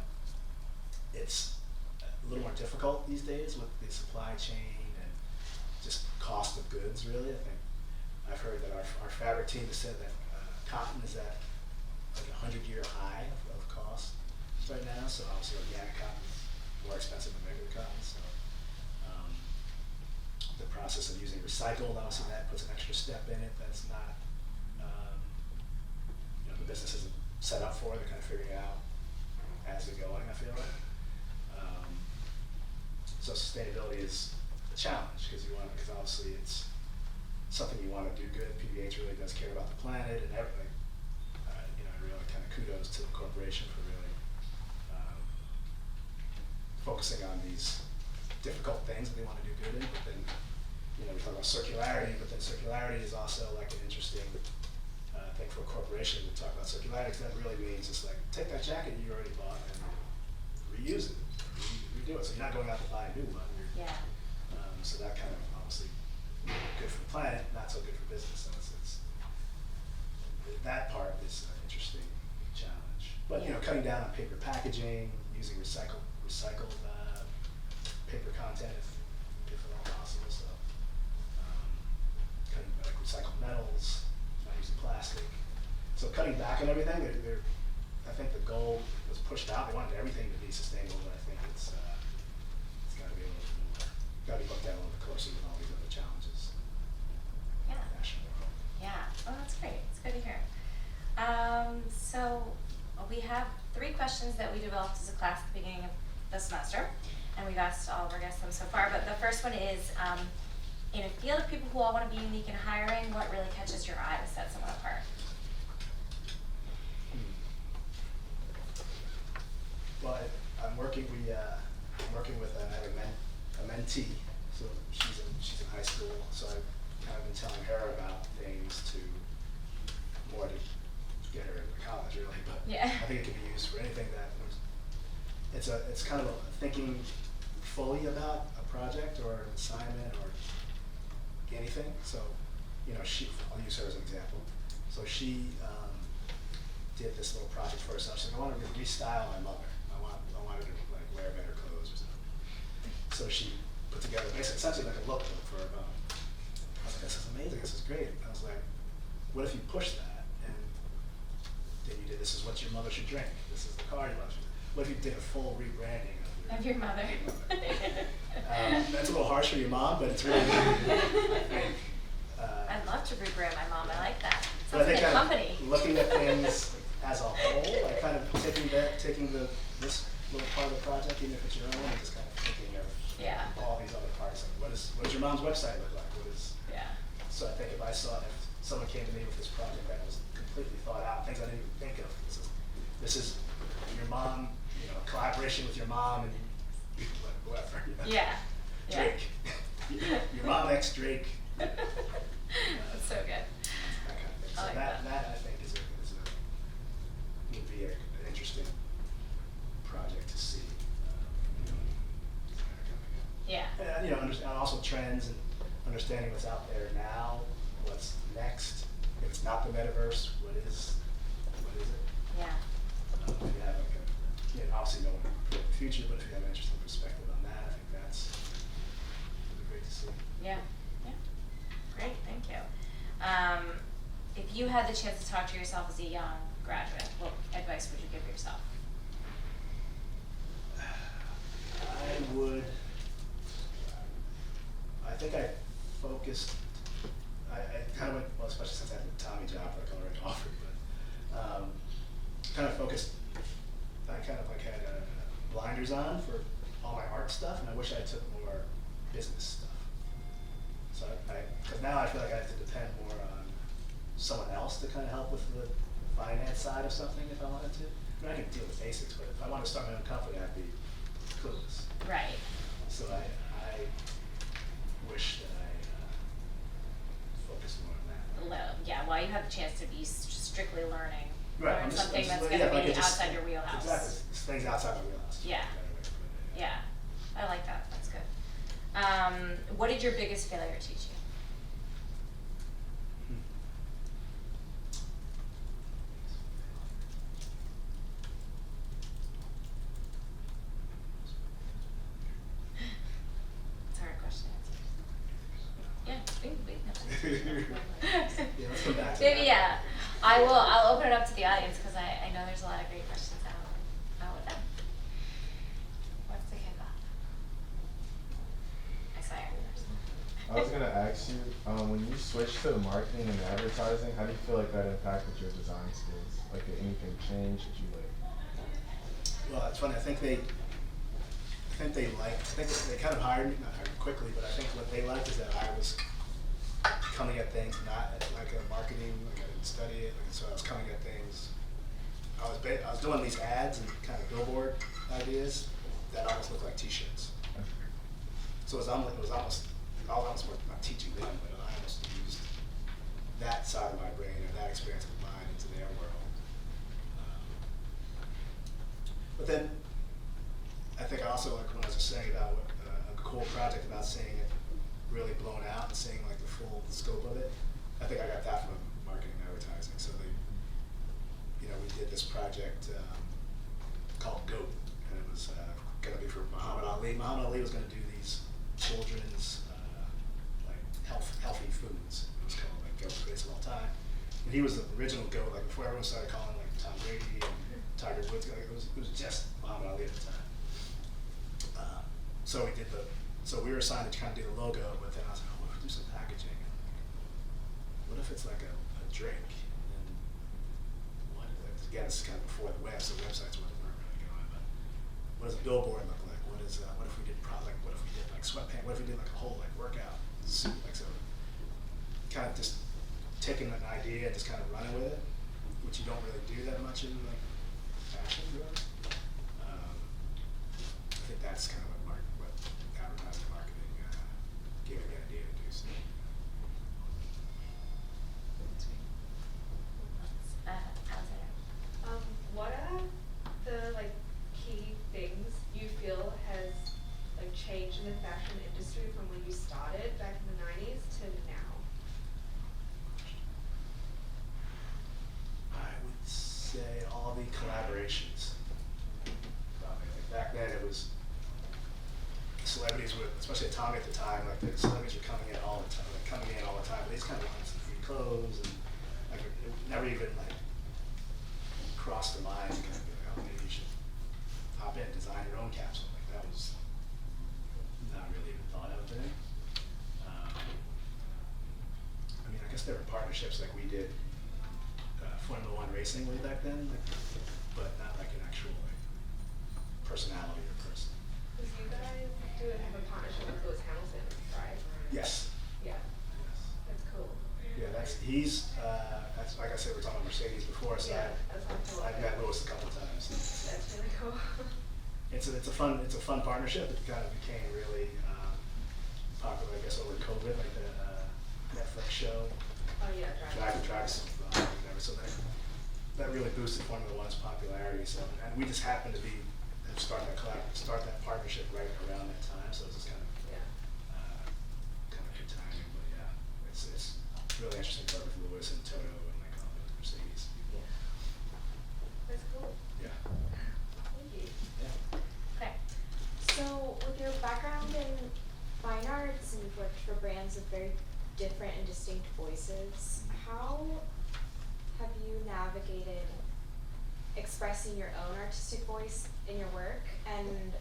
It's a little more difficult these days with the supply chain and just cost of goods, really. I think I've heard that our fabric team has said that cotton is at like a 100-year high of cost right now. So obviously organic cotton is more expensive than regular cotton. So the process of using recycled, obviously that puts an extra step in it that's not, the business isn't set up for. They're kind of figuring it out as they're going, I feel like. So sustainability is a challenge because obviously it's something you want to do good. PVH really does care about the planet and everything. Really kind of kudos to the corporation for really focusing on these difficult things that they want to do good in. But then, we talk about circularity, but then circularity is also like an interesting thing for a corporation to talk about circularity, because that really means just like take that jacket you already bought and reuse it, redo it. So you're not going out to buy a new one. So that kind of obviously good for the planet, not so good for business. So it's that part is an interesting challenge. But cutting down on paper packaging, using recycled paper content if at all possible. So cutting like recycled metals, not using plastic. So cutting back on everything. I think the goal was pushed out. They wanted everything to be sustainable, but I think it's got to be a little bit more. Got to be looked at a little bit closer with all these other challenges. Yeah. National world. Yeah. Oh, that's great. It's good to hear. So we have 3 questions that we developed as a class at the beginning of the semester, and we've asked all of our guests them so far. But the first one is, in a field of people who all want to be unique in hiring, what really catches your eye to set someone apart? Well, I'm working with a mentee. So she's in high school. So I've kind of been telling her about things to get her into college, really. But Yeah. I think it can be used for anything that it's kind of thinking fully about a project or an assignment or anything. So, you know, I'll use her as an example. So she did this little project for herself. She's like, I want to restyle my mother. I want her to like wear better clothes or something. So she put together basically essentially like a lookbook for her mom. I was like, this is amazing. This is great. I was like, what if you push that and then you did this is what your mother should drink. This is the car your mother should drink. What if you did a full rebranding Of your mother. That's a little harsh for your mom, but it's really good. I think. I'd love to rebrand my mom. I like that. But I Sounds like think a kind company. of looking at things as a whole, like kind of taking this little part of the project, even if it's your own, and just kind of thinking of Yeah. all these other parts. Like what does your mom's website look like? Yeah. So I think if someone came to me with this project that was completely thought out, things I didn't even think of. This is your mom, you know, collaboration with your mom and whoever. You know, Yeah. Drake. Your mom ex Drake. That's so good. That kind of thing. I So like that that. I think would be an interesting project to see. You know, coming up. Yeah. And, you know, and also trends and understanding what's out there now, what's next. If it's not the metaverse, what is it? Yeah. If you have like you know, obviously no one can predict the future, but if you have an interesting perspective on that, I think would be great to see. Yeah. Yeah. Great. Thank you. If you had the chance to talk to yourself as a young graduate, what advice would you give yourself? I think I focused, I kind of went, well, especially since I had the Tommy job that I already offered, but kind of focused, I kind of like had blinders on for all my art stuff, and I wish I took more business stuff. So because now I feel like I have to depend more on someone else to kind of help with the finance side of something if I wanted to. I mean, I can deal with basics, but if I want to start my own company, I'd be clueless. Right. So I wish that I focused more on that. Yeah. While you have the chance to be strictly learning, Right, learn I'm just- something I'm that's just- going to yeah, if I be could just- outside your wheelhouse. Exactly, it's things outside my wheelhouse. Yeah. Better way to put it, Yeah. I like that. That's good. What did your biggest failure teach you? It's a hard question to answer. Yeah, Yeah, let's come back to Maybe, that. yeah. I'll open it up to the audience because I know there's a lot of great questions out with them. What's the kickoff? I saw your first. I was gonna ask you, when you switched to marketing and advertising, how do you feel like that impacted your design skills? Like, did anything change? Did you like? Well, it's funny, I think they kind of hired me, not hired me quickly, but I think what they liked is that I was coming at things not at like a marketing, like I didn't study it, like, so I was coming at things, I was doing these ads and kind of billboard ideas that almost looked like t-shirts. So I was almost more, not teaching them, but I almost used that side of my brain or that experience of mine into their world. But then, I think I also, like when I was just saying about what, a cool project about seeing it really blown out and seeing like the full scope of it, I think I got that from marketing and advertising. So we did this project called GOAT, and it was gonna be for Muhammad Ali. Muhammad Ali was gonna do these children's like healthy foods. It was called like GOAT, greatest of all time. And he was the original GOAT, like before everyone started calling like Tom Brady and Tiger Woods, like, it was just Muhammad Ali at the time. So we were assigned to kind of do the logo, but then I was like, oh, what if we do some packaging? And what if it's like a drink? And what is it? Again, this is kind of before the web, so websites weren't really going, but what does a billboard look like? What if we did what if we did like sweatpants? What if we did like a whole like workout suit? Like so, kind of just taking an idea and just kind of running with it, which you don't really do that much in like fashion, really. I think that's kind of what advertising marketing gave me the idea to do. So. Alexander. What are the like key things you feel has like changed in the fashion collaborations. Probably like back then it was celebrities would, especially Tommy at the time, like the celebrities were coming in all the time, but they just kind of wanted some free clothes and like it never even like crossed their mind to kind of be like, oh, maybe you should hop in, design your own capsule. Like that was not really even thought of then. I mean, I guess there were partnerships like we did Formula One racing way back then, like, but not like an actual like personality or person. Because you guys do have a partnership with Lewis Hamilton, right? Yes. Yeah, Yes. that's cool. Yeah, that's like I said, we were talking about Mercedes before, so Yeah, that's cool. I've met Lewis a couple times. That's really cool. It's a fun partnership. It kind of became really popular, I guess, over COVID, like the Netflix show, Oh, yeah, Drive the Trucks, whatever. So that really boosted Formula One's popularity. So, and we just happened to start that partnership right around that time. So it was just kind of Yeah. good timing. But yeah, it's really interesting to work with Lewis and Toto and like all the Mercedes people. Yeah. That's cool. Yeah. Thank you. Yeah. Okay. So, with your background in fine arts and you've worked for brands with very different and distinct voices, how have you navigated expressing your own artistic voice in your work and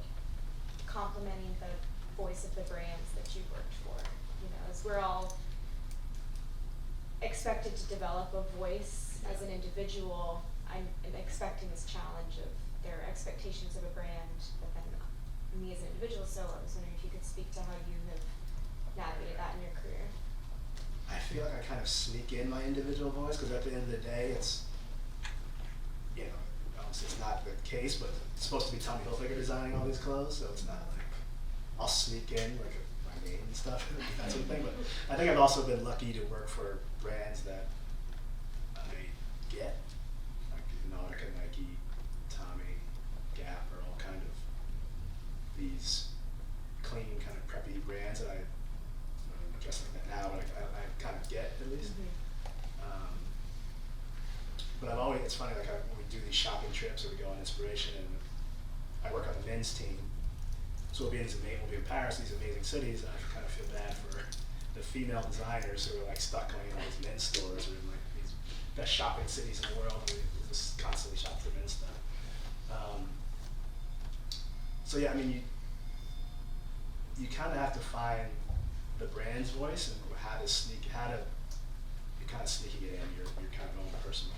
complementing the voice of the brands that you've worked for? You know, as we're all expected to develop a voice as an individual, I'm expecting this challenge of their expectations of a brand, but then me as an individual, so I was wondering if you could speak to how you have navigated that in your career. I feel like I kind of sneak in my individual voice because at the end of the day, it's, you know, obviously it's not the case, but it's supposed to be Tommy Hilfiger designing all these clothes, so it's not like I'll sneak in like my name and stuff, that sort of thing. But I think I've also been lucky to work for brands that I get, like Nautica, Nike, Tommy, Gap are all kind of these clean, kind of preppy brands that I'm dressed like that now, but I kind of get at least. But I've always, it's funny, like when we do these shopping trips or we go on inspiration and I work on the men's team, so we'll be in Paris, these amazing cities, and I kind of feel bad for the female designers who are like stuck going in all these men's stores or in like these best shopping cities in the world, and we just constantly shop for men's stuff. So yeah, I mean, you kind of have to find the brand's voice and you're kind of sneaking it in your kind of own personal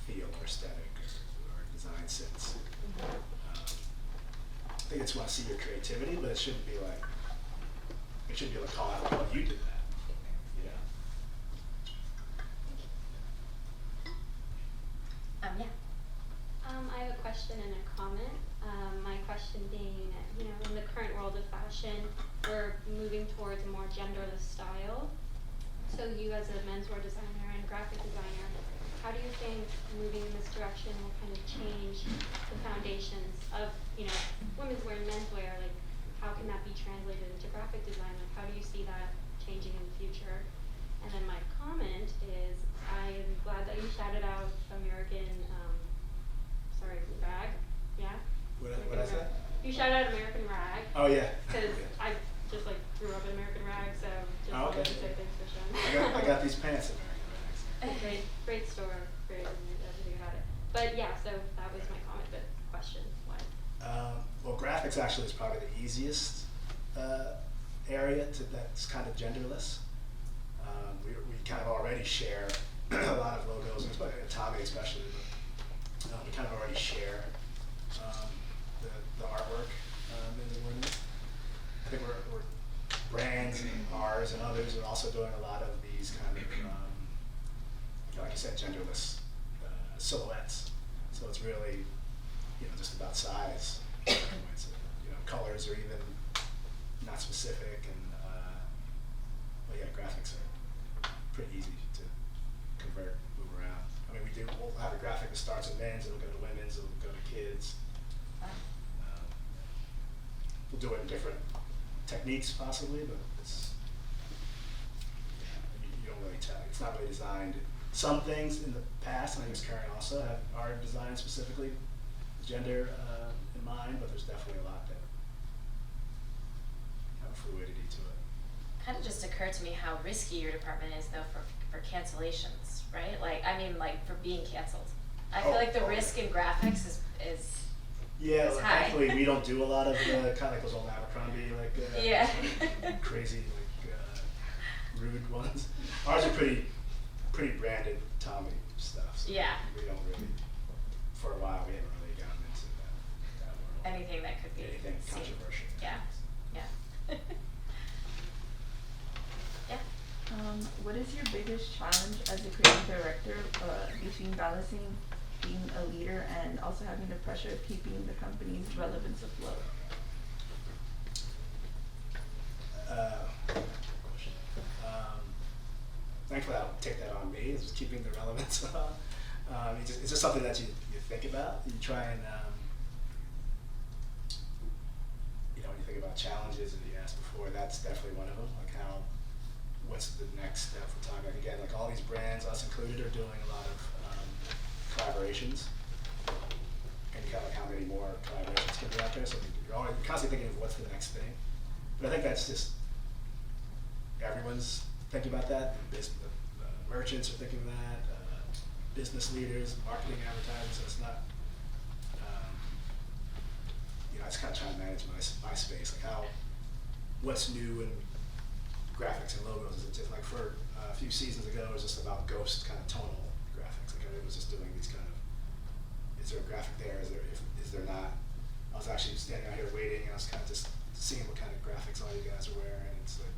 feel or aesthetic or design sense. I think it's want to see your creativity, but it shouldn't be like call out, oh, you did that. Yeah. Yeah. I have a question and a comment. My question being, you know, in the current world of fashion, we're moving towards a more genderless style. So you as a menswear designer and graphic designer, how do you think moving in this direction will kind of change the foundations of, you know, women's wear and menswear? Like, how can that be translated into graphic design? Like, how do you see that changing in the future? And then my comment is, I am glad that you shouted out American, rag, yeah? What I said? You shouted out American rag. Oh yeah. Because I just like grew up in American rag, so just Oh, okay. wanted to say thanks for showing. I got these pants in American Rags. Great store, great everything about it. But yeah, so that was my comment, but question, why? Well, graphics actually is probably the easiest area that's kind of genderless. We kind of already share a lot of logos, Tommy especially, but we kind of already share the artwork in the women's. I think we're brands and ours and others are also doing a lot of these kind of, like you said, genderless silhouettes. So it's really, you know, just about size. It's, you know, colors are even not specific, and but yeah, graphics are pretty easy to convert, move around. I mean, we'll have a graphic that starts in men's, it'll go to women's, it'll go to kids. We'll do it in different techniques possibly, but it's, you don't really tell. It's not really designed some things in the past, and I guess Karen also are designed specifically gender in mind, but there's definitely a lot that have a fluidity to it. Kind of just occurred to me how risky your department is though for cancellations, right? Like, I mean, like for being canceled. I feel like the risk in graphics is Yeah, It's well, high. thankfully we don't do a lot of kind of like those old Abercrombie Yeah. crazy rude ones. Ours are pretty branded Tommy stuff. So Yeah. we don't really, for a while we haven't really gotten into that world. anything that could be Anything seen. controversial. Yeah, yeah. Yeah. What is your biggest challenge as a creative director between balancing being a leader and also having the pressure of keeping the company's relevance afloat? Thankfully, I don't take that on me. It's just keeping the relevance on. It's just something that you think about. You try and, when you think about challenges that you asked before, that's definitely one of them. Like what's the next step for time? Like again, like all these brands, us included, are doing a lot of collaborations. And you kind of like how many more collaborations can be out there. So you're constantly thinking of what's the next thing. But I think that's just everyone's thinking about that. The merchants are thinking that. Business leaders, marketing, advertising. So it's not. I just kind of trying to manage my space, like what's new in graphics and logos. Is it just like for a few seasons ago, it was just about ghost kind of tonal graphics. Like everybody was just doing these kind of. Is there a graphic there? Is there not? I was actually standing out here waiting, and I was kind of just seeing what kind of graphics all you guys are wearing. And it's like,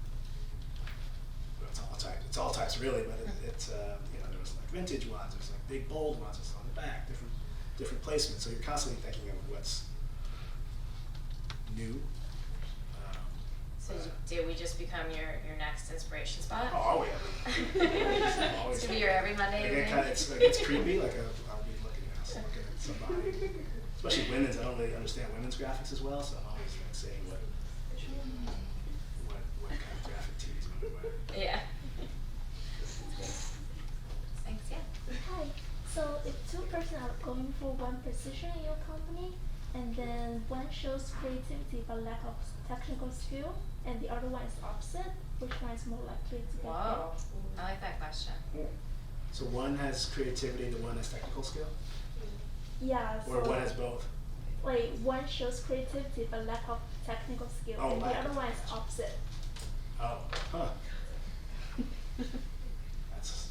well, it's all types. It's all types really, but it's there was like vintage ones. There's like big bold ones. It's on the back, different placements. So you're constantly thinking of what's new. So did we just become your next inspiration spot? Oh, yeah. It's gonna be your every Monday evening. It's creepy. Like I'll be looking at somebody, especially women's. I don't really understand women's graphics as well, so I'm always like saying what kind of graphic tees women wear. Yeah. Thanks. Yeah. Hi. So if two persons are going for one position in your company, and then one shows creativity but lack of technical skill, and the other one is opposite, which one is more likely to get Whoa. I like that question. So one has creativity, the one has technical skill, picked? Yeah. or So one has both. like one shows creativity but lack of technical skill, Oh, and the lack other of one is technical opposite. Oh, huh. That's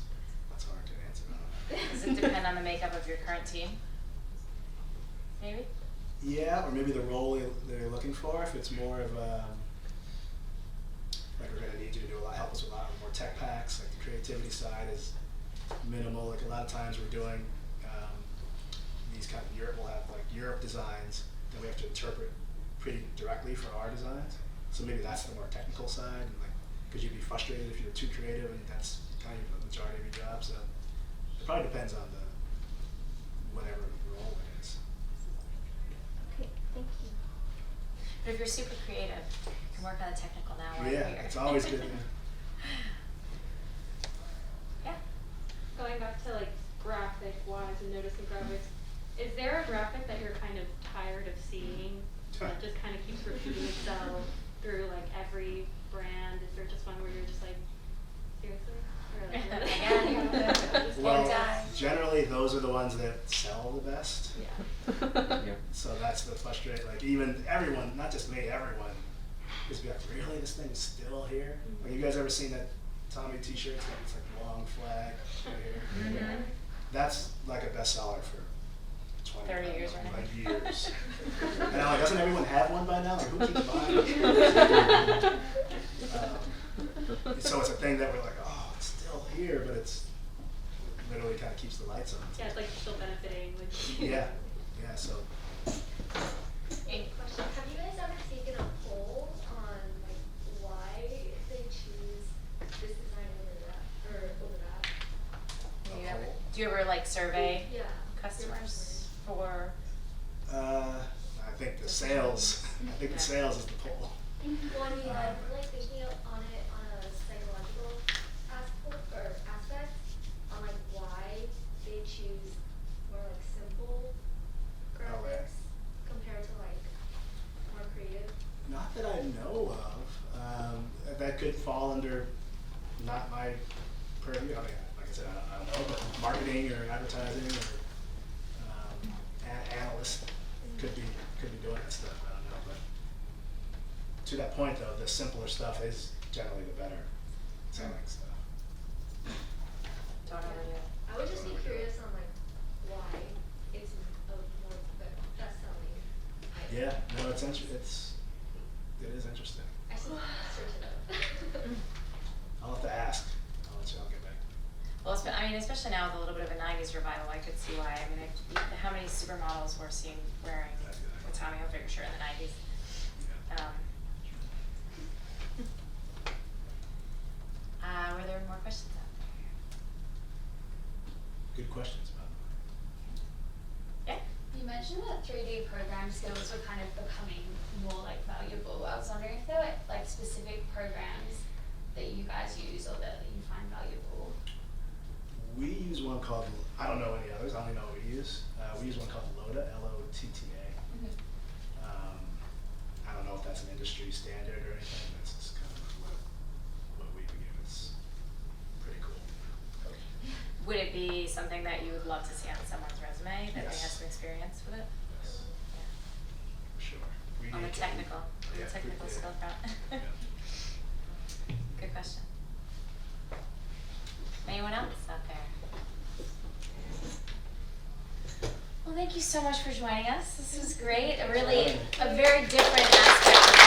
hard to answer. Does it depend on the makeup of your current team? Maybe? Yeah, or maybe the role they're looking for. If it's more of like we're gonna need you to do help us with a lot more tech packs. Like the creativity side is minimal. Like a lot of times we're doing these kind of we'll have like Europe designs that we have to interpret pretty directly for our designs. So maybe that's the more technical side, and like because you'd be frustrated if you're too creative, and that's kind of the majority of your job. So it probably depends on the whatever role it is. Okay, thank you. But if you're super creative, you can work on the technical now while you're Yeah, here. it's always good. Yeah. Going back to like graphic wise and noticing graphics, is there a graphic that you're kind of tired of seeing that just kind of keeps repeating itself through like every brand? Is there just one where you're just like, seriously? Or like, Again. Just Well, one time? generally those are the ones that sell the best. Yeah. So that's the frustrating. Like even everyone, not just me, everyone is be like, really, this thing is still here? Like you guys ever seen that Tommy T-shirt? It's like long flag right here. Mhm. That's like a bestseller for 20 30 years right now. like years. And I'm like, doesn't everyone have one by now? Like who keeps buying it? So it's a thing that we're like, oh, it's still here, but it's literally kind of keeps the lights on. Yeah, it's like still benefiting. Like, Yeah, so Amy. Question, have you guys ever taken a poll on like why they choose this design over that? Do you ever like survey Yeah. customers for? I think the sales. I think the sales is the pull. Well, I mean, I feel like thinking on it on a psychological aspect, on like why that could fall under not my purview. I mean, like I said, I don't know, but marketing or advertising or analysts could be doing that stuff. I don't know, but to that point though, the simpler stuff is generally the better selling stuff. I would just be curious on like why it's a more best selling item. Yeah, no, it is interesting. I should search it up. I'll have to ask. I'll get back. Well, especially now with a little bit of a 90s revival, I could see why. I mean, how many supermodels were seen wearing a Tommy Hilfiger shirt in the 90s? Were there more questions out there? Good questions, by the way. Yeah? You mentioned that 3D program skills were kind of becoming more like valuable. I was wondering if there were like specific programs that you guys use or that you find valuable. We use one called, I don't know any others, I only know what we use. We use one called LOTA, L-O-T-T-A. I don't know if that's an industry standard or anything, that's just kind of what we do. It's pretty cool. Would it be something that you would love to see on someone's resume, that they have Yes. some experience with it? Yes, for sure. On the technical Yeah, skill front. Yeah. Good question. Anyone else out there? Well, thank you so much for joining us. This was great. A very different aspect of the